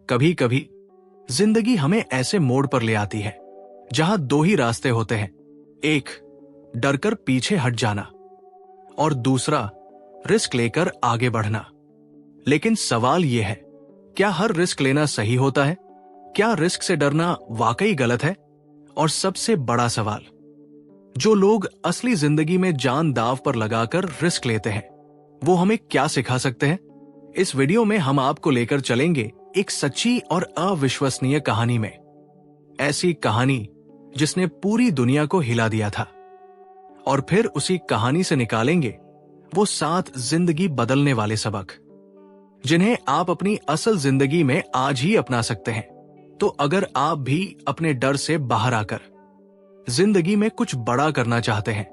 कभी कभी जिंदगी हमें ऐसे मोड़ पर ले आती है जहां दो ही रास्ते होते हैं, एक डरकर पीछे हट जाना और दूसरा रिस्क लेकर आगे बढ़ना। लेकिन सवाल यह है, क्या हर रिस्क लेना सही होता है? क्या रिस्क से डरना वाकई गलत है? और सबसे बड़ा सवाल, जो लोग असली जिंदगी में जान दांव पर लगाकर रिस्क लेते हैं, वो हमें क्या सिखा सकते हैं? इस वीडियो में हम आपको लेकर चलेंगे एक सच्ची और अविश्वसनीय कहानी में। ऐसी कहानी जिसने पूरी दुनिया को हिला दिया था। और फिर उसी कहानी से निकालेंगे वो 7 जिंदगी बदलने वाले सबक, जिन्हें आप अपनी असल जिंदगी में आज ही अपना सकते हैं। तो अगर आप भी अपने डर से बाहर आकर जिंदगी में कुछ बड़ा करना चाहते हैं,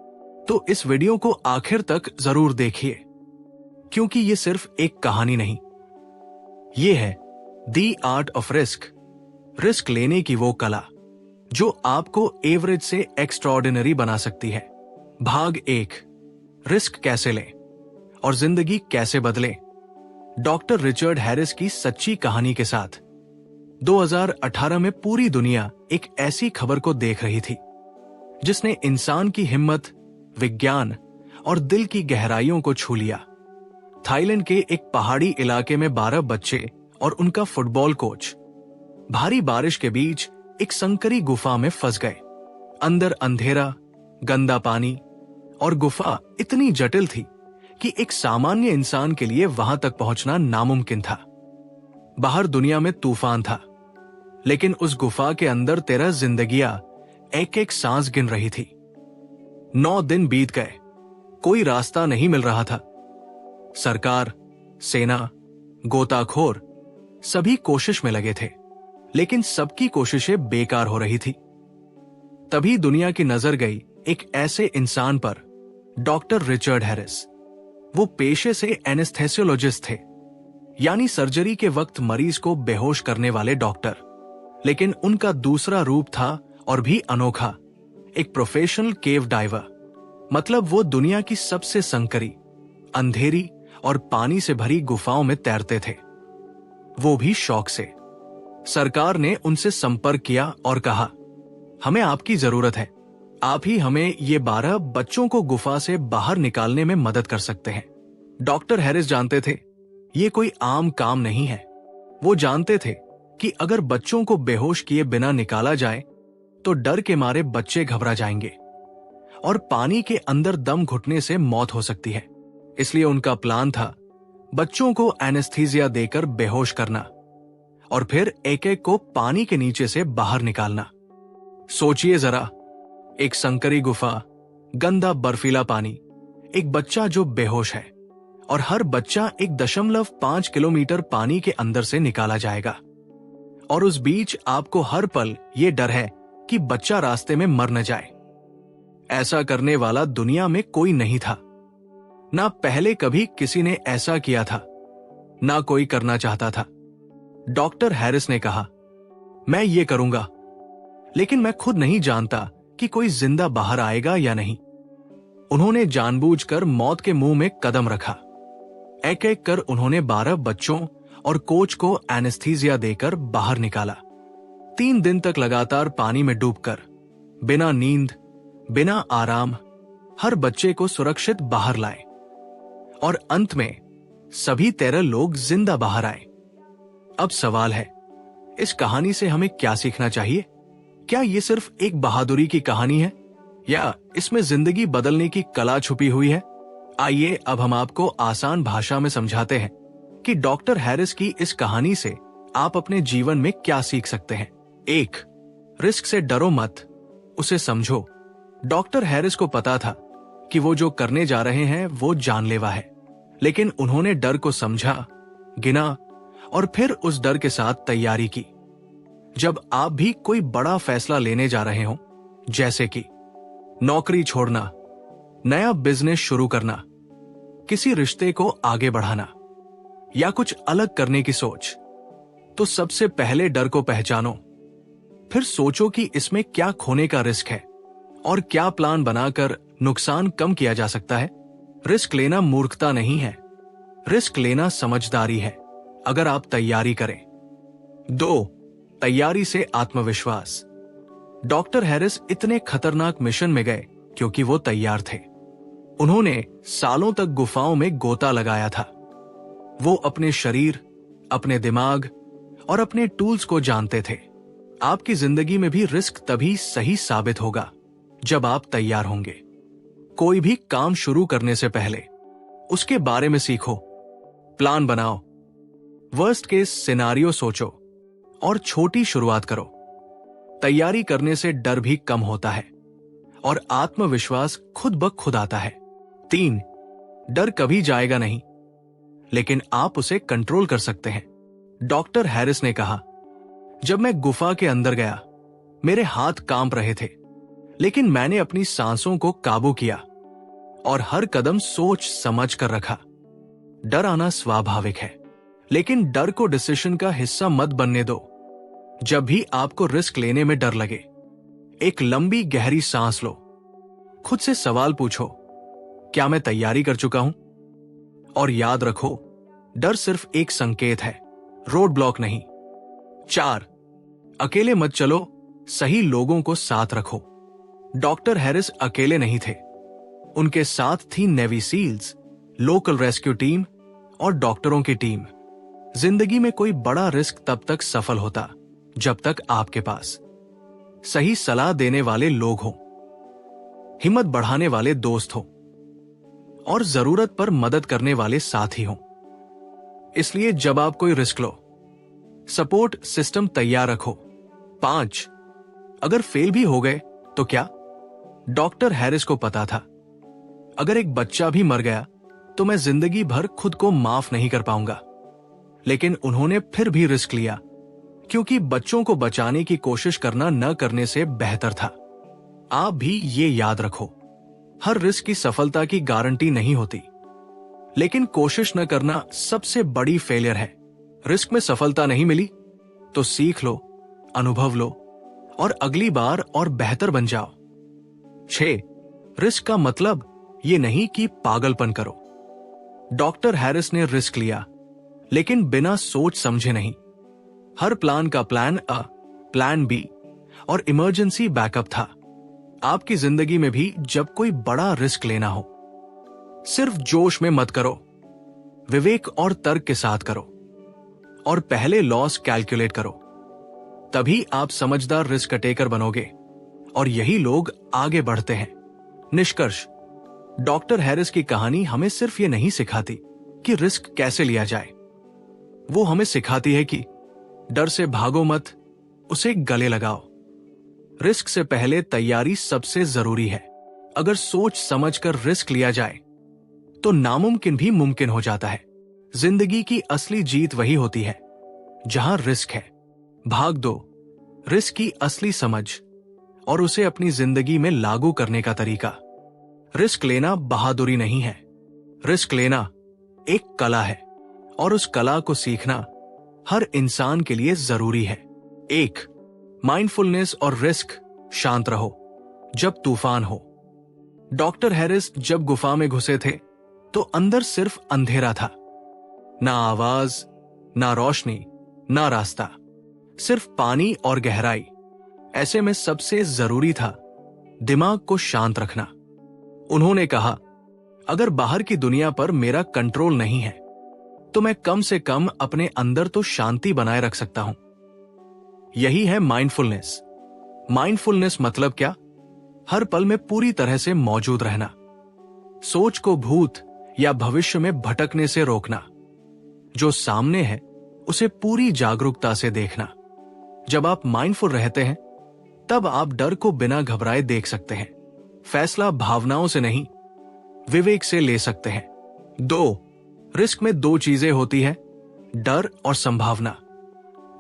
तो इस वीडियो को आखिर तक जरूर देखिए, क्योंकि ये सिर्फ एक कहानी नहीं, ये है द आर्ट ऑफ रिस्क लेने की वो कला जो आपको एवरेज से एक्स्ट्राऑर्डिनरी बना सकती है। भाग 1, रिस्क कैसे लें और जिंदगी कैसे बदले। डॉक्टर रिचर्ड हैरिस की सच्ची कहानी के साथ 2018 में पूरी दुनिया एक ऐसी खबर को देख रही थी जिसने इंसान की हिम्मत, विज्ञान और दिल की गहराइयों को छू लिया। थाईलैंड के एक पहाड़ी इलाके में 12 बच्चे और उनका फुटबॉल कोच भारी बारिश के बीच एक संकरी गुफा में फंस गए। अंदर अंधेरा, गंदा पानी और गुफा इतनी जटिल थी कि एक सामान्य इंसान के लिए वहां तक पहुंचना नामुमकिन था। बाहर दुनिया में तूफान था, लेकिन उस गुफा के अंदर 13 जिंदगियां एक एक सांस गिन रही थी। 9 दिन बीत गए, कोई रास्ता नहीं मिल रहा था। सरकार, सेना, गोताखोर सभी कोशिश में लगे थे, लेकिन सबकी कोशिशें बेकार हो रही थी। तभी दुनिया की नजर गई एक ऐसे इंसान पर, डॉक्टर रिचर्ड हैरिस। वो पेशे से एनेस्थेसियोलॉजिस्ट थे, यानी सर्जरी के वक्त मरीज को बेहोश करने वाले डॉक्टर। लेकिन उनका दूसरा रूप था और भी अनोखा, एक प्रोफेशनल केव डाइवर। मतलब वो दुनिया की सबसे संकरी, अंधेरी और पानी से भरी गुफाओं में तैरते थे, वो भी शौक से। सरकार ने उनसे संपर्क किया और कहा, हमें आपकी जरूरत है, आप ही हमें ये 12 बच्चों को गुफा से बाहर निकालने में मदद कर सकते हैं। डॉक्टर हैरिस जानते थे ये कोई आम काम नहीं है। वो जानते थे कि अगर बच्चों को बेहोश किए बिना निकाला जाए तो डर के मारे बच्चे घबरा जाएंगे और पानी के अंदर दम घुटने से मौत हो सकती है। इसलिए उनका प्लान था बच्चों को एनेस्थीसिया देकर बेहोश करना और फिर एक एक को पानी के नीचे से बाहर निकालना। सोचिए जरा, एक संकरी गुफा, गंदा बर्फीला पानी, एक बच्चा जो बेहोश है, और हर बच्चा 1.5 किलोमीटर पानी के अंदर से निकाला जाएगा। और उस बीच आपको हर पल ये डर है कि बच्चा रास्ते में मर न जाए। ऐसा करने वाला दुनिया में कोई नहीं था। ना पहले कभी किसी ने ऐसा किया था, ना कोई करना चाहता था। डॉक्टर हैरिस ने कहा, मैं ये करूंगा, लेकिन मैं खुद नहीं जानता कि कोई जिंदा बाहर आएगा या नहीं। उन्होंने जानबूझकर मौत के मुंह में कदम रखा। एक एक कर उन्होंने 12 बच्चों और कोच को एनेस्थीसिया देकर बाहर निकाला। 3 दिन तक लगातार पानी में डूबकर, बिना नींद, बिना आराम, हर बच्चे को सुरक्षित बाहर लाए। और अंत में सभी 13 लोग जिंदा बाहर आए। अब सवाल है, इस कहानी से हमें क्या सीखना चाहिए? क्या ये सिर्फ एक बहादुरी की कहानी है, या इसमें जिंदगी बदलने की कला छुपी हुई है? आइए अब हम आपको आसान भाषा में समझाते हैं कि डॉक्टर हैरिस की इस कहानी से आप अपने जीवन में क्या सीख सकते हैं। 1, रिस्क से डरो मत, उसे समझो। डॉक्टर हैरिस को पता था कि वो जो करने जा रहे हैं वो जानलेवा है, लेकिन उन्होंने डर को समझा, गिना और फिर उस डर के साथ तैयारी की। जब आप भी कोई बड़ा फैसला लेने जा रहे हो, जैसे कि नौकरी छोड़ना, नया बिजनेस शुरू करना, किसी रिश्ते को आगे बढ़ाना या कुछ अलग करने की सोच, तो सबसे पहले डर को पहचानो। फिर सोचो कि इसमें क्या खोने का रिस्क है और क्या प्लान बनाकर नुकसान कम किया जा सकता है। रिस्क लेना मूर्खता नहीं है, रिस्क लेना समझदारी है, अगर आप तैयारी करें। 2. तैयारी से आत्मविश्वास। डॉक्टर हैरिस इतने खतरनाक मिशन में गए क्योंकि वो तैयार थे। उन्होंने सालों तक गुफाओं में गोता लगाया था। वो अपने शरीर, अपने दिमाग और अपने टूल्स को जानते थे। आपकी जिंदगी में भी रिस्क तभी सही साबित होगा जब आप तैयार होंगे। कोई भी काम शुरू करने से पहले उसके बारे में सीखो, प्लान बनाओ, वर्स्ट केस सिनेरियो सोचो और छोटी शुरुआत करो। तैयारी करने से डर भी कम होता है और आत्मविश्वास खुद ब खुद आता है। 3. डर कभी जाएगा नहीं, लेकिन आप उसे कंट्रोल कर सकते हैं। डॉक्टर हैरिस ने कहा, जब मैं गुफा के अंदर गया, मेरे हाथ कांप रहे थे, लेकिन मैंने अपनी सांसों को काबू किया और हर कदम सोच समझ कर रखा। डर आना स्वाभाविक है, लेकिन डर को डिसीजन का हिस्सा मत बनने दो। जब भी आपको रिस्क लेने में डर लगे, एक लंबी गहरी सांस लो। खुद से सवाल पूछो, क्या मैं तैयारी कर चुका हूं? और याद रखो, डर सिर्फ एक संकेत है, रोड ब्लॉक नहीं। 4. अकेले मत चलो, सही लोगों को साथ रखो। डॉक्टर हैरिस अकेले नहीं थे। उनके साथ थी navy seals, local rescue team और डॉक्टरों की टीम। जिंदगी में कोई बड़ा रिस्क तब तक सफल होता जब तक आपके पास सही सलाह देने वाले लोग हों, हिम्मत बढ़ाने वाले दोस्त हों और जरूरत पर मदद करने वाले साथी हों। इसलिए जब आप कोई रिस्क लो, सपोर्ट सिस्टम तैयार रखो। 5. अगर फेल भी हो गए तो क्या? डॉक्टर हैरिस को पता था, अगर एक बच्चा भी मर गया तो मैं जिंदगी भर खुद को माफ नहीं कर पाऊंगा। लेकिन उन्होंने फिर भी रिस्क लिया, क्योंकि बच्चों को बचाने की कोशिश करना न करने से बेहतर था। आप भी ये याद रखो, हर रिस्क की सफलता की गारंटी नहीं होती, लेकिन कोशिश न करना सबसे बड़ी फेलियर है। रिस्क में सफलता नहीं मिली तो सीख लो, अनुभव लो और अगली बार और बेहतर बन जाओ। 6. रिस्क का मतलब ये नहीं कि पागलपन करो। डॉक्टर हैरिस ने रिस्क लिया, लेकिन बिना सोच समझे नहीं। हर प्लान का प्लान A, प्लान B और इमरजेंसी बैकअप था। आपकी जिंदगी में भी जब कोई बड़ा रिस्क लेना हो, सिर्फ जोश में मत करो, विवेक और तर्क के साथ करो और पहले लॉस कैलकुलेट करो। तभी आप समझदार रिस्क टेकर बनोगे और यही लोग आगे बढ़ते हैं। निष्कर्ष, डॉक्टर हैरिस की कहानी हमें सिर्फ ये नहीं सिखाती कि रिस्क कैसे लिया जाए, वो हमें सिखाती है कि डर से भागो मत, उसे गले लगाओ। रिस्क से पहले तैयारी सबसे जरूरी है। अगर सोच समझकर रिस्क लिया जाए तो नामुमकिन भी मुमकिन हो जाता है। जिंदगी की असली जीत वही होती है जहां रिस्क है। भाग दो रिस्क की असली समझ और उसे अपनी जिंदगी में लागू करने का तरीका। रिस्क लेना बहादुरी नहीं है, रिस्क लेना एक कला है और उस कला को सीखना हर इंसान के लिए जरूरी है। 1. माइंडफुलनेस और रिस्क। शांत रहो जब तूफान हो। डॉक्टर हैरिस जब गुफा में घुसे थे तो अंदर सिर्फ अंधेरा था, ना आवाज, ना रोशनी, ना रास्ता, सिर्फ पानी और गहराई। ऐसे में सबसे जरूरी था दिमाग को शांत रखना। उन्होंने कहा, अगर बाहर की दुनिया पर मेरा कंट्रोल नहीं है तो मैं कम से कम अपने अंदर तो शांति बनाए रख सकता हूं। यही है माइंडफुलनेस। माइंडफुलनेस मतलब क्या? हर पल में पूरी तरह से मौजूद रहना, सोच को भूत या भविष्य में भटकने से रोकना, जो सामने है उसे पूरी जागरूकता से देखना। जब आप माइंडफुल रहते हैं तब आप डर को बिना घबराए देख सकते हैं, फैसला भावनाओं से नहीं विवेक से ले सकते हैं। 2. रिस्क में 2 चीजें होती है, डर और संभावना।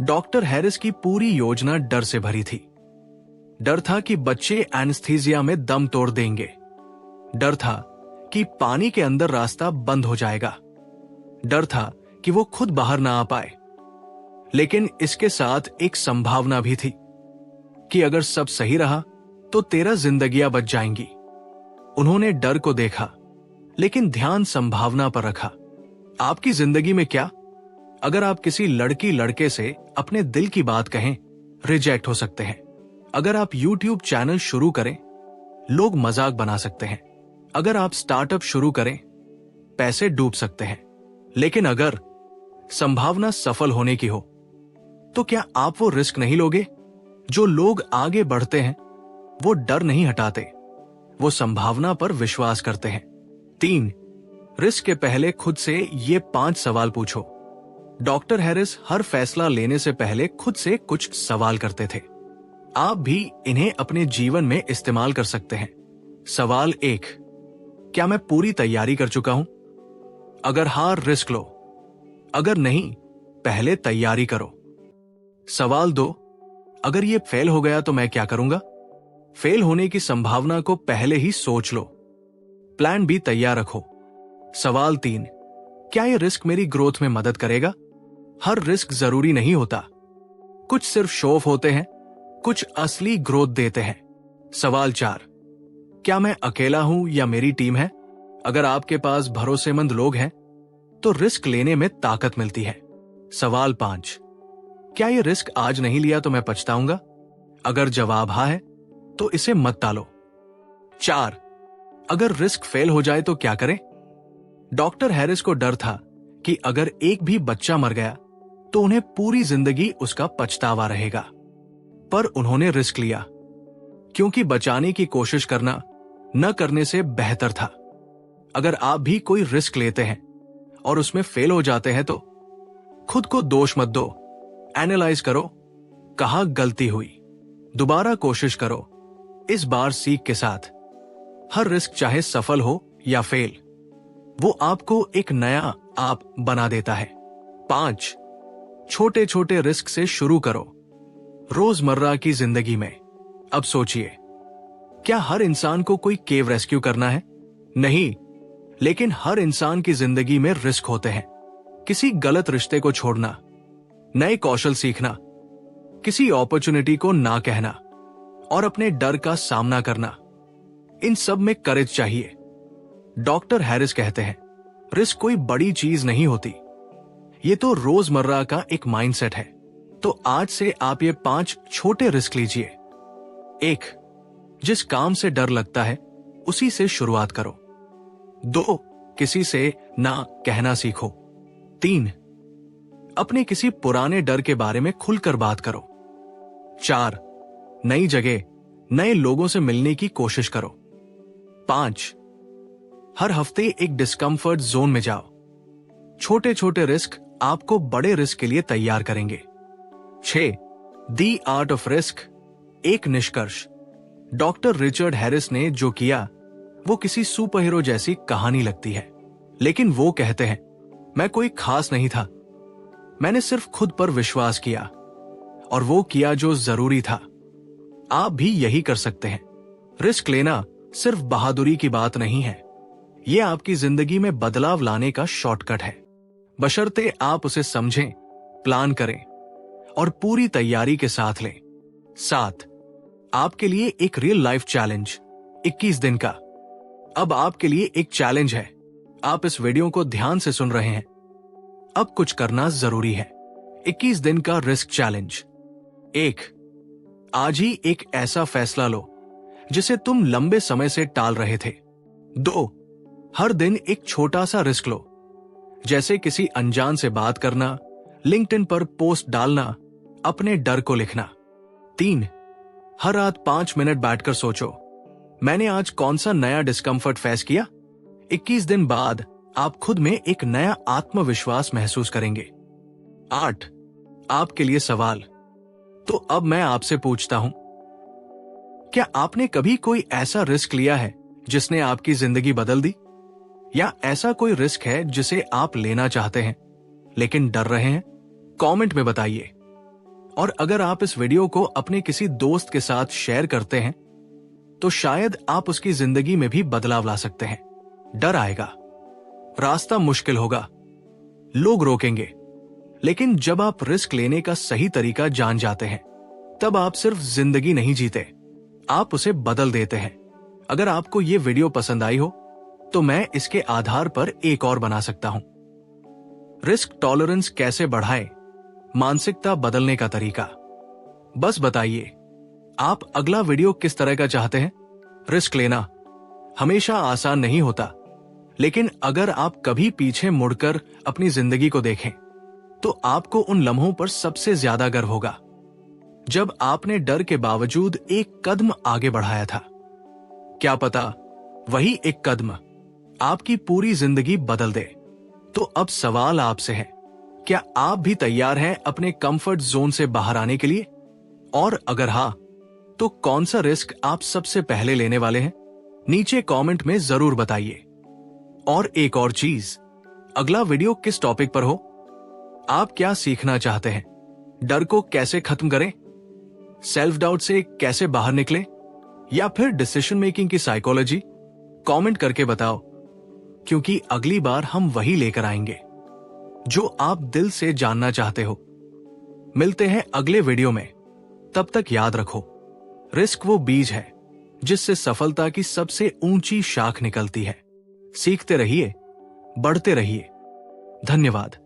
डॉक्टर हैरिस की पूरी योजना डर से भरी थी। डर था कि बच्चे एनेस्थीसिया में दम तोड़ देंगे, डर था कि पानी के अंदर रास्ता बंद हो जाएगा, डर था कि वो खुद बाहर ना आ पाए। लेकिन इसके साथ एक संभावना भी थी कि अगर सब सही रहा तो 13 जिंदगियां बच जाएंगी। उन्होंने डर को देखा लेकिन ध्यान संभावना पर रखा। आपकी जिंदगी में क्या? अगर आप किसी लड़की लड़के से अपने दिल की बात कहें, रिजेक्ट हो सकते हैं। अगर आप YouTube चैनल शुरू करें, लोग मजाक बना सकते हैं। अगर आप स्टार्टअप शुरू करें, पैसे डूब सकते हैं। लेकिन अगर संभावना सफल होने की हो, तो क्या आप वो रिस्क नहीं लोगे? जो लोग आगे बढ़ते हैं वो डर नहीं हटाते, वो संभावना पर विश्वास करते हैं। 3, रिस्क के पहले खुद से ये 5 सवाल पूछो। डॉक्टर हैरिस हर फैसला लेने से पहले खुद से कुछ सवाल करते थे। आप भी इन्हें अपने जीवन में इस्तेमाल कर सकते हैं। सवाल 1, क्या मैं पूरी तैयारी कर चुका हूं? अगर हाँ, रिस्क लो। अगर नहीं, पहले तैयारी करो। सवाल 2, अगर ये फेल हो गया तो मैं क्या करूंगा? फेल होने की संभावना को पहले ही सोच लो। प्लान बी तैयार रखो। सवाल 3, क्या ये रिस्क मेरी ग्रोथ में मदद करेगा? हर रिस्क जरूरी नहीं होता। कुछ सिर्फ शो ऑफ होते हैं, कुछ असली ग्रोथ देते हैं। सवाल 4, क्या मैं अकेला हूं या मेरी टीम है? अगर आपके पास भरोसेमंद लोग हैं तो रिस्क लेने में ताकत मिलती है। सवाल 5, क्या ये रिस्क आज नहीं लिया तो मैं पछताऊंगा? अगर जवाब हाँ है तो इसे मत टालो। 4, अगर रिस्क फेल हो जाए तो क्या करें? डॉक्टर हैरिस को डर था कि अगर एक भी बच्चा मर गया तो उन्हें पूरी जिंदगी उसका पछतावा रहेगा। पर उन्होंने रिस्क लिया, क्योंकि बचाने की कोशिश करना न करने से बेहतर था। अगर आप भी कोई रिस्क लेते हैं और उसमें फेल हो जाते हैं तो खुद को दोष मत दो। एनालाइज करो, कहां गलती हुई, दोबारा कोशिश करो, इस बार सीख के साथ। हर रिस्क चाहे सफल हो या फेल, वो आपको एक नया आप बना देता है। 5, छोटे छोटे रिस्क से शुरू करो रोजमर्रा की जिंदगी में। अब सोचिए, क्या हर इंसान को कोई केव रेस्क्यू करना है? नहीं, लेकिन हर इंसान की जिंदगी में रिस्क होते हैं। किसी गलत रिश्ते को छोड़ना, नए कौशल सीखना, किसी अपॉर्चुनिटी को ना कहना और अपने डर का सामना करना, इन सब में करेज चाहिए। डॉक्टर हैरिस कहते हैं, रिस्क कोई बड़ी चीज नहीं होती, ये तो रोजमर्रा का एक माइंडसेट है। तो आज से आप ये 5 छोटे रिस्क लीजिए। 1, जिस काम से डर लगता है उसी से शुरुआत करो। 2, किसी से ना कहना सीखो। 3, अपने किसी पुराने डर के बारे में खुलकर बात करो। 4, नई जगह, नए लोगों से मिलने की कोशिश करो। 5, हर हफ्ते एक डिस्कंफर्ट जोन में जाओ। छोटे छोटे रिस्क आपको बड़े रिस्क के लिए तैयार करेंगे। 6, द आर्ट ऑफ रिस्क, एक निष्कर्ष। डॉक्टर रिचर्ड हैरिस ने जो किया वो किसी सुपर हीरो जैसी कहानी लगती है, लेकिन वो कहते हैं, मैं कोई खास नहीं था, मैंने सिर्फ खुद पर विश्वास किया और वो किया जो जरूरी था। आप भी यही कर सकते हैं। रिस्क लेना सिर्फ बहादुरी की बात नहीं है, ये आपकी जिंदगी में बदलाव लाने का शॉर्टकट है, बशर्ते आप उसे समझें, प्लान करें और पूरी तैयारी के साथ लें। 7, आपके लिए एक रियल लाइफ चैलेंज, 21 दिन का। अब आपके लिए एक चैलेंज है। आप इस वीडियो को ध्यान से सुन रहे हैं, अब कुछ करना जरूरी है। 21 दिन का रिस्क चैलेंज। 1, आज ही एक ऐसा फैसला लो जिसे तुम लंबे समय से टाल रहे थे। 2, हर दिन एक छोटा सा रिस्क लो, जैसे किसी अनजान से बात करना, लिंक्डइन पर पोस्ट डालना, अपने डर को लिखना। 3, हर रात 5 मिनट बैठकर सोचो, मैंने आज कौन सा नया डिस्कंफर्ट फेस किया। 21 दिन बाद आप खुद में एक नया आत्मविश्वास महसूस करेंगे। 8, आपके लिए सवाल। तो अब मैं आपसे पूछता हूं, क्या आपने कभी कोई ऐसा रिस्क लिया है जिसने आपकी जिंदगी बदल दी? या ऐसा कोई रिस्क है जिसे आप लेना चाहते हैं लेकिन डर रहे हैं? कमेंट में बताइए। और अगर आप इस वीडियो को अपने किसी दोस्त के साथ शेयर करते हैं तो शायद आप उसकी जिंदगी में भी बदलाव ला सकते हैं। डर आएगा, रास्ता मुश्किल होगा, लोग रोकेंगे, लेकिन जब आप रिस्क लेने का सही तरीका जान जाते हैं तब आप सिर्फ जिंदगी नहीं जीते, आप उसे बदल देते हैं। अगर आपको ये वीडियो पसंद आई हो तो मैं इसके आधार पर एक और बना सकता हूं। रिस्क टॉलरेंस कैसे बढ़ाएं, मानसिकता बदलने का तरीका। बस बताइए, आप अगला वीडियो किस तरह का चाहते हैं? रिस्क लेना हमेशा आसान नहीं होता, लेकिन अगर आप कभी पीछे मुड़कर अपनी जिंदगी को देखें तो आपको उन लम्हों पर सबसे ज्यादा गर्व होगा जब आपने डर के बावजूद एक कदम आगे बढ़ाया था। क्या पता वही एक कदम आपकी पूरी जिंदगी बदल दे। तो अब सवाल आपसे है, क्या आप भी तैयार हैं अपने कंफर्ट जोन से बाहर आने के लिए? और अगर हाँ, तो कौन सा रिस्क आप सबसे पहले लेने वाले हैं? नीचे कमेंट में जरूर बताइए। और एक और चीज, अगला वीडियो किस टॉपिक पर हो? आप क्या सीखना चाहते हैं? डर को कैसे खत्म करें, सेल्फ डाउट से कैसे बाहर निकलें, या फिर डिसीजन मेकिंग की साइकोलॉजी? कमेंट करके बताओ, क्योंकि अगली बार हम वही लेकर आएंगे जो आप दिल से जानना चाहते हो। मिलते हैं अगले वीडियो में। तब तक याद रखो, रिस्क वो बीज है जिससे सफलता की सबसे ऊंची शाख निकलती है। सीखते रहिए, बढ़ते रहिए। धन्यवाद।